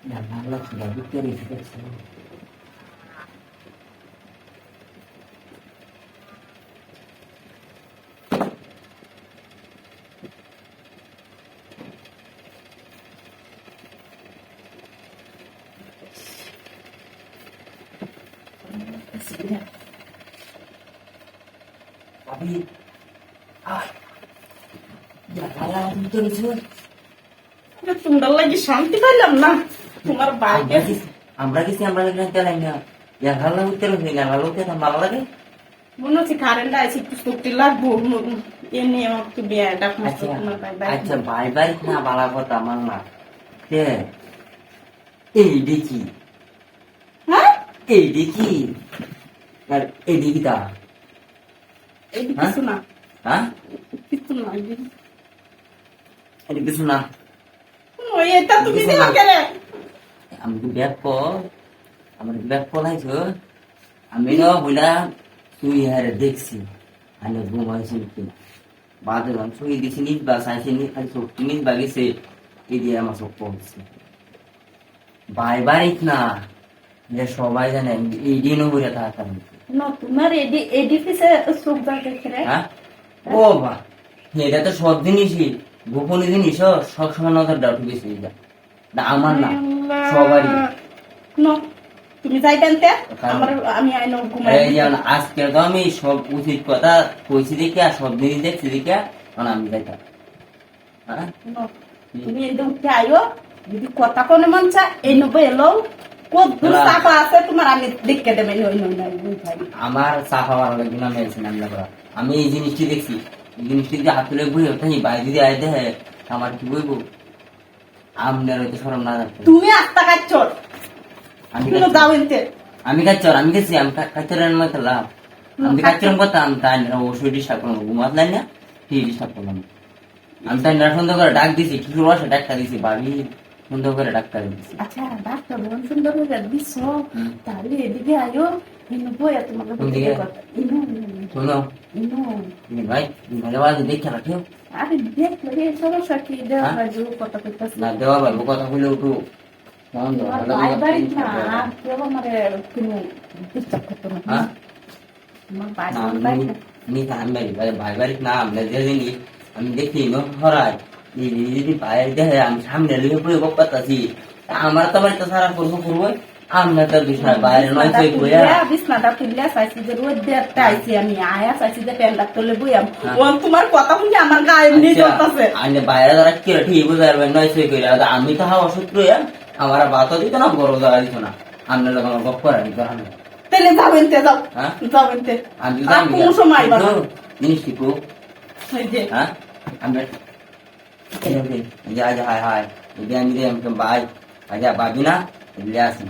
Janganlah sudah pikir itu. Tapi, janganlah itu disebut. তোমরা লাগি শান্তি পাইলাম না তোমার বাইকে আমরা কিছু চালাই না জানলা উত্তর হয়ে জানলা উত্তর ভালো লাগে মনে হচ্ছে কারেন্ট আছে একটু শক্তি লাগবো এ নিয়ে আমার একটু বিয়ে ডাক আচ্ছা বাই বাই না বালা কথা আমার না এই দেখি হ্যাঁ এই দেখি আর এই দেখি তা এই কিছু না হ্যাঁ কিছু না এটা কিছু না এটা তুমি দিলা কেন আমি তো আমার ব্যাগ পলাইছো আমি না বললাম তুই হারে দেখছি আমি ঘুমাইছি কিনা বাদে শুয়ে দিছি নিজ বা চাইছি নি খালি চোখ নিজ বাগেছে এই দিয়ে আমার চোখ পড়ছে বাড়ি না যে সবাই জানে এই দিনও ঘুরে থাকার না তোমার এডিফিসে চোখ বাগে হ্যাঁ ও বা এটা তো সব জিনিসই গোপন জিনিস সব সময় নজর দাও বেশি আমার না সবারই তুমি যাইবেন আমি আজকে তো আমি সব উচিত কথা কইছি দেখে আর সব জিনিস দেখছি দেখে আমি যাইতাম তুমি এদিকে উঠে আইও যদি কথা কোনে মন চা এই নবে এলো কত দূর চাপা আছে তোমার আমি দেখে দেবে আমার চাপা ভালো লাগবে না মেলছিলাম আমি এই জিনিসটি দেখছি এই জিনিসটি যদি হাত তুলে বই ওঠাই বাইরে যদি আয় দেখে আমার কি বইবো আপনার হয়তো সরম না যাচ্ছে তুমি আত্মা কাচ্চর আমি কাচ্চর আমি গেছি আমি কাচ্চরের মতো লাভ আমি কাচ্চরম করতাম তাই না অবশ্যই ডিস্টার্ব করবো ঘুমাতলাই না ঠিক ডিস্টার্ব করলাম আমি তাই না সুন্দর করে ডাক দিছি কি করবো সে ডাক্তার দিছি বাড়ি সুন্দর করে ডাক্তার দিছি আচ্ছা ডাক্তার বোন সুন্দর করে দিছ তাহলে এদিকে আয়ো বইয়া তোমাকে শোনো ভাই ভালো ভালো দেখে রাখিও আরে দেখলে সমস্যা কি দেওয়া বাজু কথা কইতাছ না দেওয়া বাবু কথা বলে উঠু বাড়ি না কেউ আমার কোনো ডিস্টার্ব করতো না ভাই বাড়ি না আমরা যে জিনিস আমি দেখি হরাই যদি বাইরে দেখে আমি সামনে লিখে পড়ে বকাতাছি আমার তো বাড়িতে সারা করবো আমরা তো বিষয় বাইরে নয় বিছনাটা তুললে চাইছি যে রোদ দেড়টা আইছি আমি আয়া চাইছি যে প্যান্ডা তুলে বইয়াম তোমার কথা শুনে আমার গায়ে এমনি চলতেছে আমি বাইরে যারা কি ঠিক বুঝে পারবেন নয় সই করে আমি তো হাওয়া শত্রু আমার বাতা দিত না বড় জায়গা দিত না আপনার লোক আমার গপ করা দিত না তাহলে যাবেন যাও যাবেন আমি কোন সময় জিনিস কি হ্যাঁ আমরা আজ হায় হায় আমি বাই আজ বাবি না আসি